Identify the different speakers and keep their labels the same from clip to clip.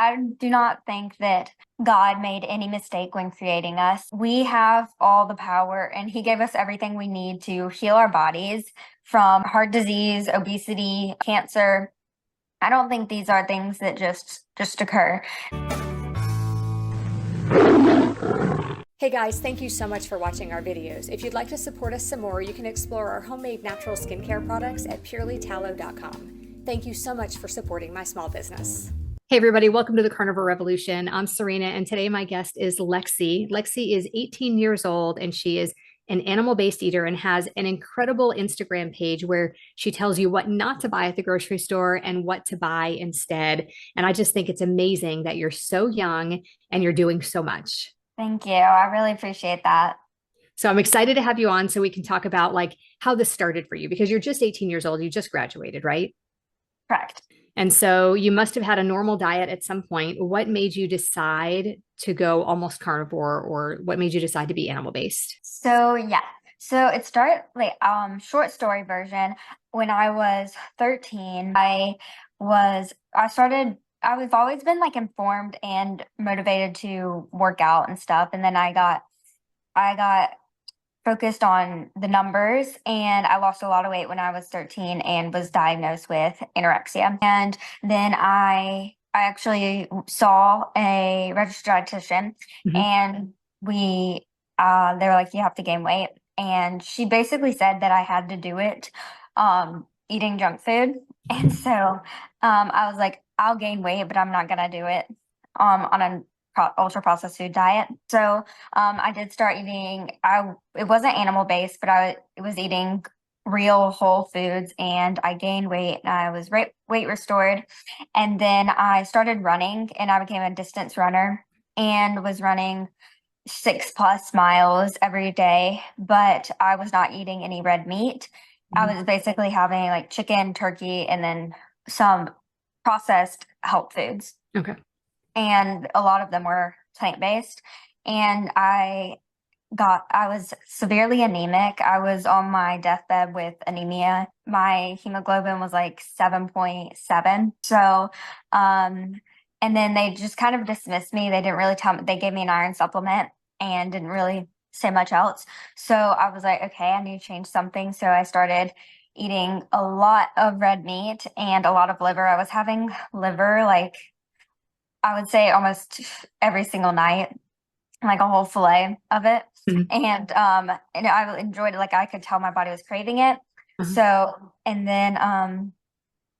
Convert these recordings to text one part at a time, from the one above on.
Speaker 1: I do not think that God made any mistake when creating us. We have all the power, and He gave us everything we need to heal our bodies from heart disease, obesity, cancer. I don't think these are things that just occur.
Speaker 2: Hey guys, thank you so much for watching our videos. If you'd like to support us some more, you can explore our homemade natural skincare products at purelytallow.com. Thank you so much for supporting my small business. Hey everybody, welcome to the Carnivore Revolution. I'm Serena, and today my guest is Lexi. Lexi is 18 years old, and she is an animal-based eater and has an incredible Instagram page where she tells you what not to buy at the grocery store and what to buy instead. And I just think it's amazing that you're so young and you're doing so much.
Speaker 1: Thank you. I really appreciate that.
Speaker 2: So I'm excited to have you on so we can talk about like how this started for you because you're just 18 years old. You just graduated, right?
Speaker 1: Correct.
Speaker 2: And so you must have had a normal diet at some point. What made you decide to go almost carnivore, or what made you decide to be animal based?
Speaker 1: So yeah. So it started like short story version. When I was 13, I've always been like informed and motivated to work out and stuff. And then I got focused on the numbers, and I lost a lot of weight when I was 13 and was diagnosed with anorexia. And then I actually saw a registered dietitian,
Speaker 2: Mhm.
Speaker 1: and they were like, you have to gain weight. And she basically said that I had to do it eating junk food. And so I was like, I'll gain weight, but I'm not gonna do it on a ultra processed food diet. So I did start eating. It wasn't animal based, but I was eating real whole foods, and I gained weight. And I was weight restored, and then I started running, and I became a distance runner and was running 6+ miles every day. But I was not eating any red meat. I was basically having like chicken, turkey, and then some processed health foods,
Speaker 2: Okay.
Speaker 1: and a lot of them were plant-based. And I was severely anemic. I was on my deathbed with anemia. My hemoglobin was like 7.7. So, and then they just kind of dismissed me. They didn't really tell me. They gave me an iron supplement and didn't really say much else. So I was like, okay, I need to change something. So I started eating a lot of red meat and a lot of liver. I was having liver like I would say almost every single night, like a whole fillet of it.
Speaker 2: Mhm.
Speaker 1: And I enjoyed it. Like I could tell my body was craving it.
Speaker 2: Uh-huh.
Speaker 1: So, and then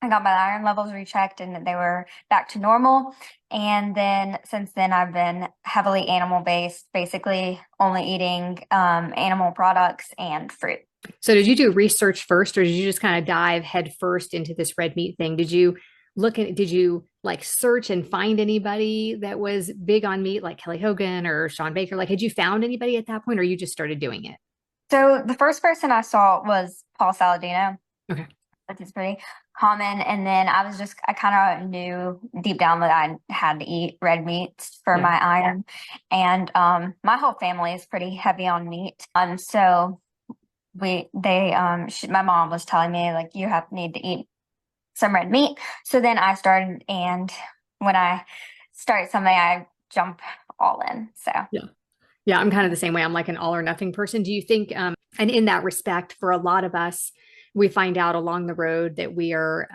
Speaker 1: I got my iron levels rechecked, and they were back to normal. And then since then I've been heavily animal based, basically only eating animal products and fruit.
Speaker 2: So did you do research first, or did you just kind of dive head first into this red meat thing? Did you like search and find anybody that was big on meat, like Kelly Hogan or Sean Baker? Like, had you found anybody at that point, or you just started doing it?
Speaker 1: So the first person I saw was Paul Saladino,
Speaker 2: Okay.
Speaker 1: which is pretty common. And then I kind of knew deep down that I had to eat red meats for
Speaker 2: Yeah.
Speaker 1: my iron. And my whole family is pretty heavy on meat. So my mom was telling me like you need to eat some red meat. So then I started, and when I start something, I jump all in. So
Speaker 2: Yeah. Yeah, I'm kind of the same way. I'm like an all or nothing person. Do you think, and in that respect, for a lot of us, we find out along the road that we are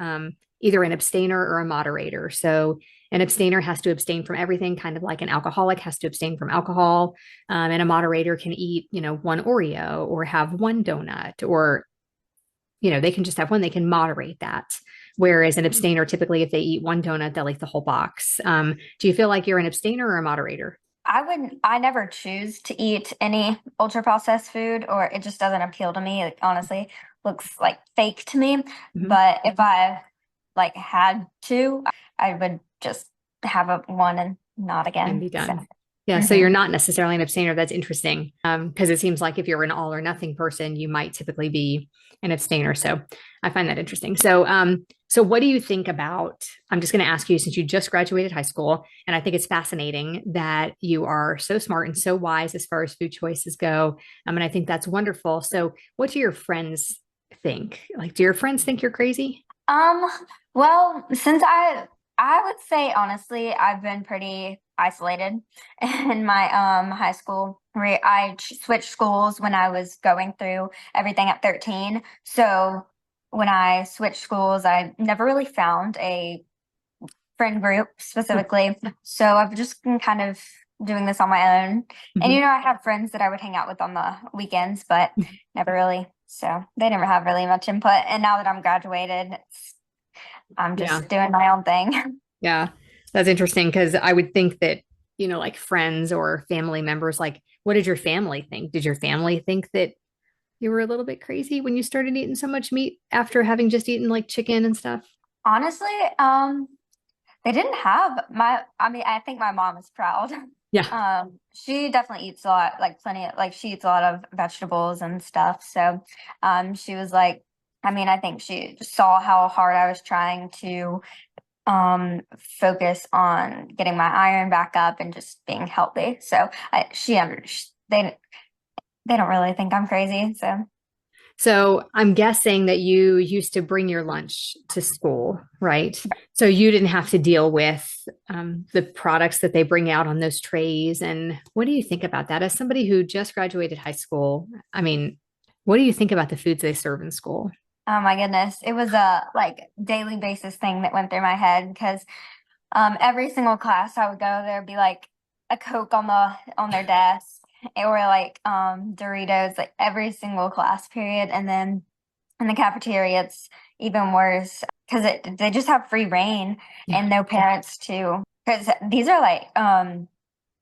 Speaker 2: either an abstainer or a moderator. So an abstainer has to abstain from everything, kind of like an alcoholic has to abstain from alcohol. And a moderator can eat, one Oreo or have one donut, or, they can just have one, they can moderate that. Whereas an abstainer, typically, if they eat one donut, they'll eat the whole box. Do you feel like you're an abstainer or a moderator?
Speaker 1: I never choose to eat any ultra processed food, or it just doesn't appeal to me. It honestly looks like fake to me.
Speaker 2: Mhm.
Speaker 1: But if I like had to, I would just have one and not
Speaker 2: And
Speaker 1: again.
Speaker 2: be
Speaker 1: So,
Speaker 2: done. Yeah, so you're
Speaker 1: mhm.
Speaker 2: not necessarily an abstainer. That's interesting. Because it seems like if you're an all or nothing person, you might typically be an abstainer. So I find that interesting. So what do you think about? I'm just going to ask you, since you just graduated high school, and I think it's fascinating that you are so smart and so wise as far as food choices go. And I think that's wonderful. So what do your friends think? Like, do your friends think you're crazy?
Speaker 1: Um, well, since I would say honestly, I've been pretty isolated in my high school. Where I switched schools when I was going through everything at 13. So when I switched schools, I never really found a friend group specifically. So I've just been kind of doing this on my own. And
Speaker 2: Mhm.
Speaker 1: I have friends that I would hang out with on the weekends, but never really. So they never have really much input. And now that I'm graduated, I'm
Speaker 2: Yeah.
Speaker 1: just doing my own thing.
Speaker 2: Yeah. That's interesting because I would think that, like friends or family members, like, what did your family think? Did your family think that you were a little bit crazy when you started eating so much meat after having just eaten like chicken and stuff?
Speaker 1: Honestly, they didn't have I mean, I think my mom is proud.
Speaker 2: Yeah.
Speaker 1: She definitely eats a lot, like plenty of, like she eats a lot of vegetables and stuff. So, she was like, I mean, I think she saw how hard I was trying to, focus on getting my iron back up and just being healthy. So they don't really think I'm crazy. So
Speaker 2: So I'm guessing that you used to bring your lunch to school, right? So you didn't have to deal with the products that they bring out on those trays. And what do you think about that? As somebody who just graduated high school, I mean, what do you think about the foods they serve in school?
Speaker 1: oh my goodness, it was a like daily basis thing that went through my head because every single class I would go, there'd be like a Coke on their desk or like Doritos, like every single class period. And then in the cafeteria, it's even worse because they just have free reign
Speaker 2: Yeah.
Speaker 1: and no parents too. Because these are like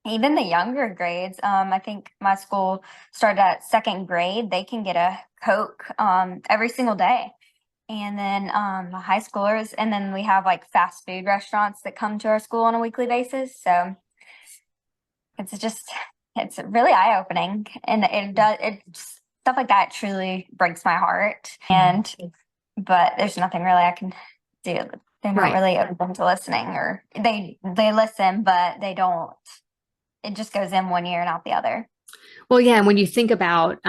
Speaker 1: even the younger grades. I think my school started at second grade. They can get a Coke every single day. And then high schoolers, and then we have like fast food restaurants that come to our school on a weekly basis. So it's just it's really eye-opening. And stuff like that truly breaks my heart.
Speaker 2: Mhm.
Speaker 1: And but there's nothing really I can do. They're not
Speaker 2: Right.
Speaker 1: really open to listening, or they listen, but they don't. It just goes in one ear and out the other.
Speaker 2: Well, yeah, and when you think about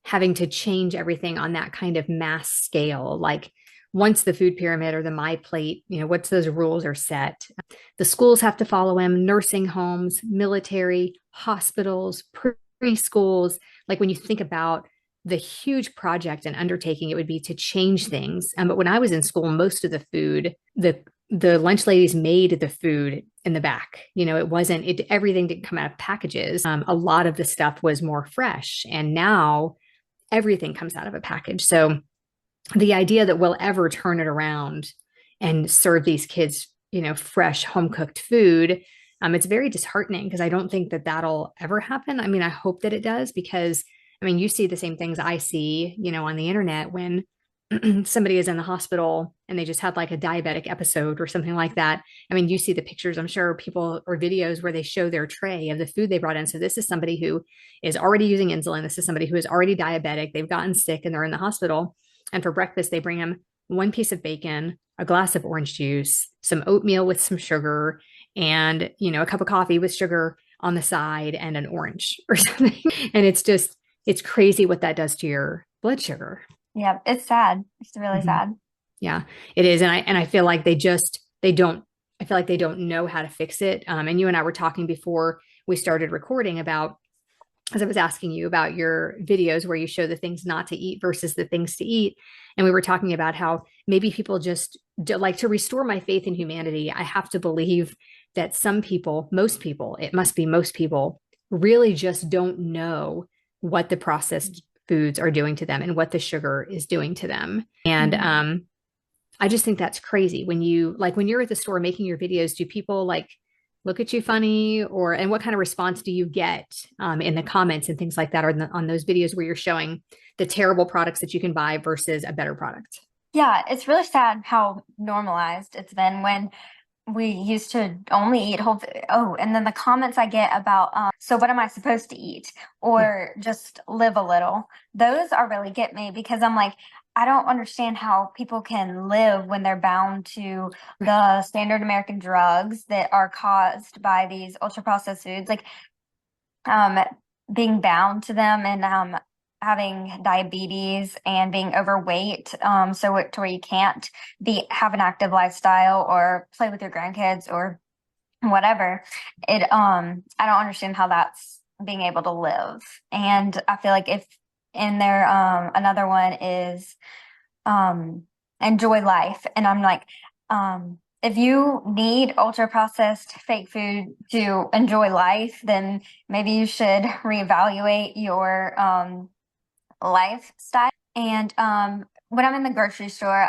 Speaker 2: having to change everything on that kind of mass scale, like once the food pyramid or the my plate, once those rules are set, the schools have to follow them, nursing homes, military, hospitals, preschools. Like when you think about the huge project and undertaking it would be to change things. But when I was in school, most of the food, the lunch ladies made the food in the back. It wasn't it everything didn't come out of packages. A lot of the stuff was more fresh, and now everything comes out of a package. So the idea that we'll ever turn it around and serve these kids, fresh home cooked food, it's very disheartening because I don't think that that'll ever happen. I mean, I hope that it does because I mean, you see the same things I see, on the internet when somebody is in the hospital and they just had like a diabetic episode or something like that. I mean, you see the pictures, I'm sure people or videos where they show their tray of the food they brought in. So this is somebody who is already using insulin. This is somebody who is already diabetic. They've gotten sick and they're in the hospital. And for breakfast, they bring them one piece of bacon, a glass of orange juice, some oatmeal with some sugar, and a cup of coffee with sugar on the side and an orange or something. And it's crazy what that does to your blood sugar.
Speaker 1: Yeah, it's sad. It's really
Speaker 2: Mhm.
Speaker 1: sad.
Speaker 2: Yeah, it is. And I feel like they don't I feel like they don't know how to fix it. And you and I were talking before we started recording about as I was asking you about your videos where you show the things not to eat versus the things to eat. And we were talking about how maybe people just like to restore my faith in humanity. I have to believe that some people, most people, it must be most people, really just don't know what the processed foods are doing to them and what the sugar is doing to them. And
Speaker 1: Mhm.
Speaker 2: I just think that's crazy. When you're at the store making your videos, do people like look at you funny and what kind of response do you get in the comments and things like that or on those videos where you're showing the terrible products that you can buy versus a better product?
Speaker 1: Yeah, it's really sad how normalized it's been when we used to only eat whole food. Oh, and then the comments I get about, so what am I supposed to eat?
Speaker 2: Yeah,
Speaker 1: Or just live a little. Those are really get me because I'm like, I don't understand how people can live when they're bound to
Speaker 2: right.
Speaker 1: the standard American drugs that are caused by these ultra processed foods. Like, um, being bound to them and having diabetes and being overweight, so to where you can't be have an active lifestyle or play with your grandkids or whatever. I don't understand how that's being able to live. And I feel like if in there, another one is enjoy life. And I'm like, if you need ultra processed fake food to enjoy life, then maybe you should reevaluate your lifestyle. And when I'm in the grocery store,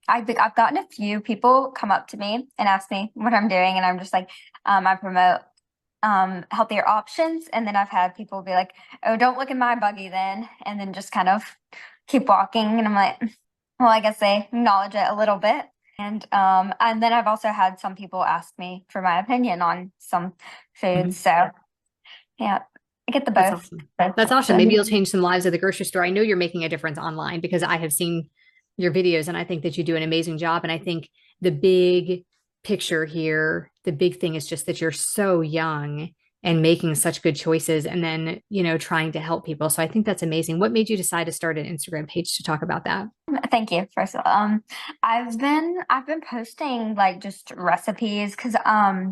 Speaker 1: I've gotten a few people come up to me and ask me what I'm doing, and I'm just like, I promote healthier options. And then I've had people be like, "Oh, don't look in my buggy then," and then just kind of keep walking. And I'm like, well, I guess they acknowledge it a little bit. And then I've also had some people ask me for my opinion on some
Speaker 2: Mhm.
Speaker 1: foods. So yeah, I get the
Speaker 2: That's
Speaker 1: both.
Speaker 2: awesome.
Speaker 1: Both
Speaker 2: That's awesome. Maybe you'll
Speaker 1: options.
Speaker 2: change some lives at the grocery store. I know you're making a difference online because I have seen your videos and I think that you do an amazing job. And I think the big picture here, the big thing is just that you're so young and making such good choices and then, trying to help people. So I think that's amazing. What made you decide to start an Instagram page to talk about that?
Speaker 1: Thank you. First of all, I've been posting like just recipes because I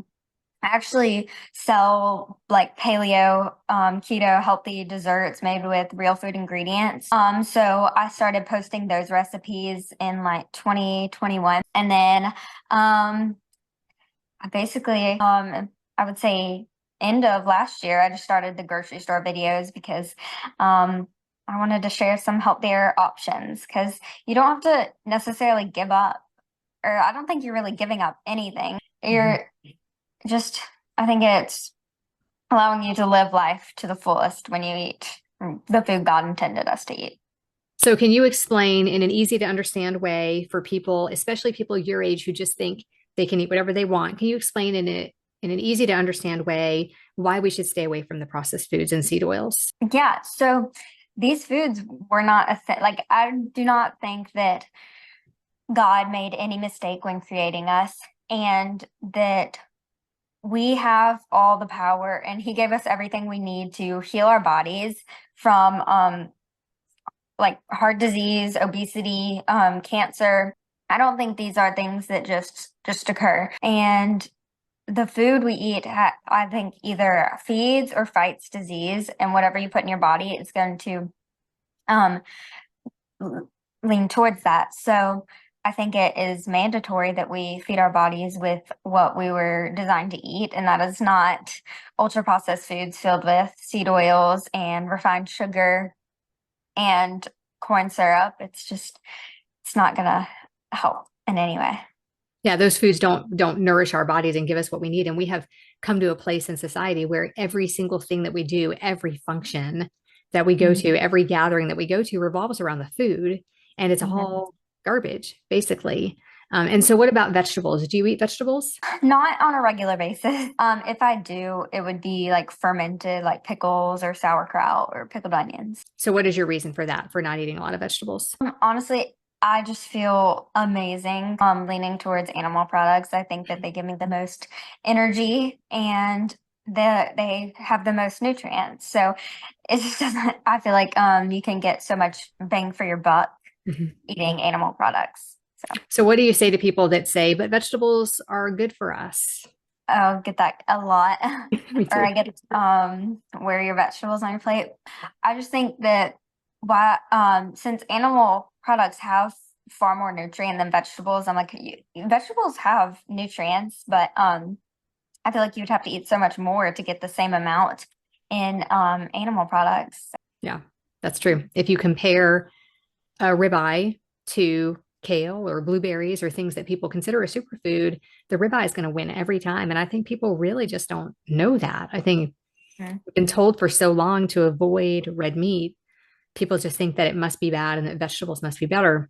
Speaker 1: actually sell like paleo, keto, healthy desserts made with real food ingredients. So I started posting those recipes in like 2021, and then I basically, I would say end of last year, I just started the grocery store videos because I wanted to share some healthier options because you don't have to necessarily give up, or I don't think you're really giving up anything.
Speaker 2: Mhm.
Speaker 1: You're just, I think it's allowing you to live life to the fullest when you eat the food God intended us to eat.
Speaker 2: So, can you explain in an easy to understand way for people, especially people your age who just think they can eat whatever they want? Can you explain in an easy to understand way why we should stay away from the processed foods and seed oils?
Speaker 1: Yeah, so these foods were not like I do not think that God made any mistake when creating us, and that we have all the power, and He gave us everything we need to heal our bodies from like heart disease, obesity, cancer. I don't think these are things that just occur. And the food we eat, I think, either feeds or fights disease, and whatever you put in your body is going to um, lean towards that. So I think it is mandatory that we feed our bodies with what we were designed to eat, and that is not ultra processed foods filled with seed oils and refined sugar and corn syrup. It's not gonna help in any way.
Speaker 2: Yeah, those foods don't nourish our bodies and give us what we need. And we have come to a place in society where every single thing that we do, every function that we go to, every gathering that we go to revolves around the food, and it's
Speaker 1: Mhm.
Speaker 2: all garbage, basically. And so, what about vegetables? Do you eat vegetables?
Speaker 1: Not on a regular basis. If I do, it would be like fermented, like pickles or sauerkraut or pickled onions.
Speaker 2: So, what is your reason for that, for not eating a lot of vegetables?
Speaker 1: Honestly, I just feel amazing. Leaning towards animal products. I think that they give me the most energy and they have the most nutrients. So it just doesn't, I feel like you can get so much bang for your buck
Speaker 2: Mhm.
Speaker 1: eating animal products. So
Speaker 2: So, what do you say to people that say, but vegetables are good for us?
Speaker 1: I'll get that a lot.
Speaker 2: Me
Speaker 1: Or
Speaker 2: too.
Speaker 1: I get where are your vegetables on your plate. I just think that since animal products have far more nutrient than vegetables, I'm like vegetables have nutrients, but I feel like you'd have to eat so much more to get the same amount in animal products.
Speaker 2: Yeah, that's true. If you compare a ribeye to kale or blueberries or things that people consider a superfood, the ribeye is going to win every time. And I think people really just don't know that. I think
Speaker 1: Mhm.
Speaker 2: we've been told for so long to avoid red meat. People just think that it must be bad and that vegetables must be better.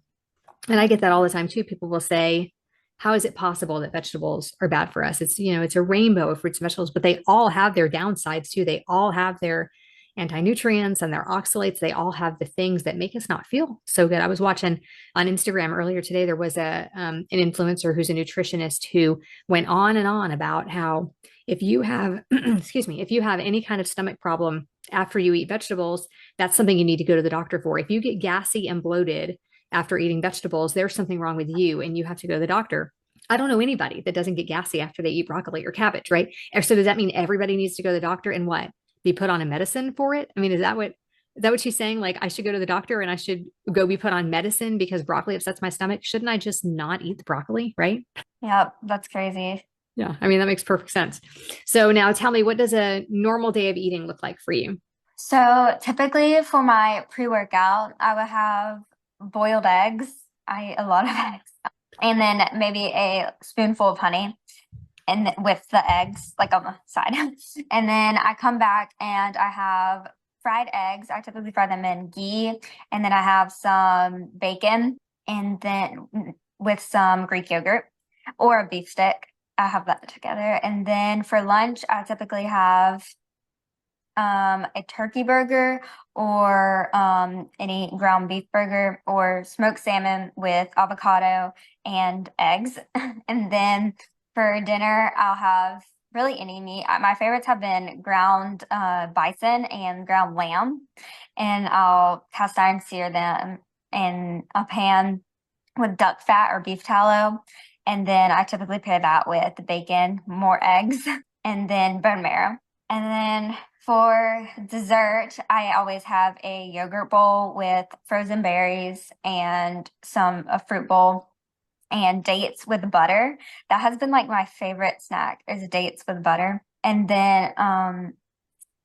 Speaker 2: And I get that all the time too. People will say, how is it possible that vegetables are bad for us? It's a rainbow of fruits and vegetables, but they all have their downsides too. They all have their anti-nutrients and their oxalates. They all have the things that make us not feel so good. I was watching on Instagram earlier today. There was an influencer who's a nutritionist who went on and on about how if you have, excuse me, if you have any kind of stomach problem after you eat vegetables, that's something you need to go to the doctor for. If you get gassy and bloated after eating vegetables, there's something wrong with you and you have to go to the doctor. I don't know anybody that doesn't get gassy after they eat broccoli or cabbage, right? So does that mean everybody needs to go to the doctor and what? Be put on a medicine for it? I mean, is that what she's saying? Like I should go to the doctor and I should go be put on medicine because broccoli upsets my stomach? Shouldn't I just not eat the broccoli, right?
Speaker 1: Yep, that's crazy.
Speaker 2: Yeah, I mean, that makes perfect sense. So now tell me, what does a normal day of eating look like for you?
Speaker 1: So typically for my pre-workout, I would have boiled eggs. I eat a lot of eggs. And then maybe a spoonful of honey and with the eggs like on the side. And then I come back and I have fried eggs. I typically fry them in ghee. And then I have some bacon and then with some Greek yogurt or a beef stick. I have that together. And then for lunch, I typically have a turkey burger or any ground beef burger or smoked salmon with avocado and eggs. And then for dinner, I'll have really any meat. My favorites have been ground bison and ground lamb, and I'll cast iron sear them in a pan with duck fat or beef tallow. And then I typically pair that with bacon, more eggs, and then bone marrow. And then for dessert, I always have a yogurt bowl with frozen berries and a fruit bowl and dates with butter. That has been like my favorite snack is dates with butter. And then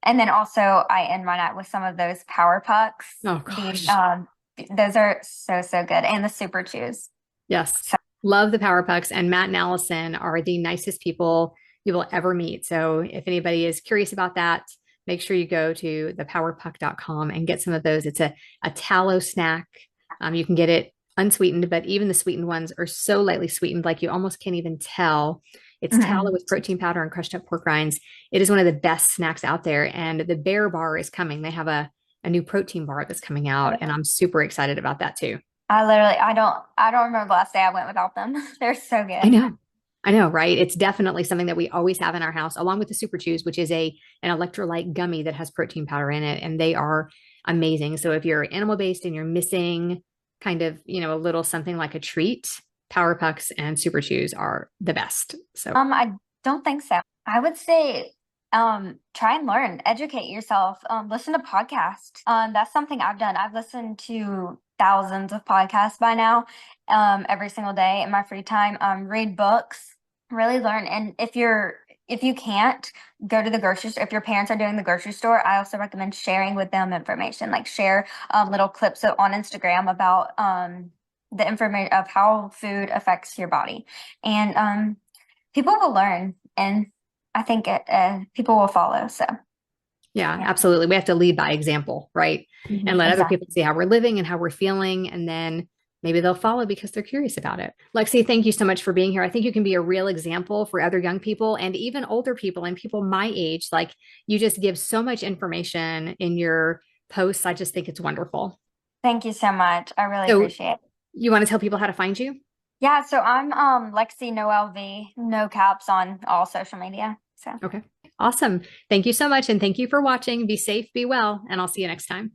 Speaker 1: also I end my night with some of those power pucks.
Speaker 2: Oh
Speaker 1: The
Speaker 2: gosh.
Speaker 1: those are so so good, and the super chews.
Speaker 2: Yes.
Speaker 1: So
Speaker 2: Love the Power Pucks, and Matt and Allison are the nicest people you will ever meet. So if anybody is curious about that, make sure you go to thepowerpuck.com and get some of those. It's a tallow snack. You can get it unsweetened, but even the sweetened ones are so lightly sweetened, like you almost can't even tell. It's tallow
Speaker 1: mhm.
Speaker 2: with protein powder and crushed up pork rinds. It is one of the best snacks out there. And the Bear Bar is coming. They have a new protein bar that's coming out, and I'm super excited about that too.
Speaker 1: I don't remember the last day I went without them. They're so
Speaker 2: I
Speaker 1: good.
Speaker 2: know. I know, right? It's definitely something that we always have in our house, along with the Super Chews, which is an electrolyte gummy that has protein powder in it, and they are amazing. So if you're animal based and you're missing kind of, a little something like a treat, Power Pucks and Super Chews are the best. So
Speaker 1: I don't think so. I would say try and learn, educate yourself, listen to podcasts. That's something I've done. I've listened to thousands of podcasts by now, every single day in my free time. Read books, really learn. And if you can't go to the grocery store, if your parents are doing the grocery store, I also recommend sharing with them information, like share little clips on Instagram about the information of how food affects your body. And people will learn, and I think people will follow. So,
Speaker 2: yeah,
Speaker 1: yeah.
Speaker 2: absolutely. We have to lead by example, right? And let other
Speaker 1: Exactly.
Speaker 2: people see how we're living and how we're feeling. And then maybe they'll follow because they're curious about it. Lexi, thank you so much for being here. I think you can be a real example for other young people and even older people and people my age. Like you just give so much information in your posts. I just think it's wonderful.
Speaker 1: Thank you so much. I really
Speaker 2: So
Speaker 1: appreciate it.
Speaker 2: you want to tell people how to find you?
Speaker 1: Yeah, so I'm Lexi no LV, no caps on all social media. So
Speaker 2: Okay. Awesome. Thank you so much. And thank you for watching. Be safe, be well, and I'll see you next time.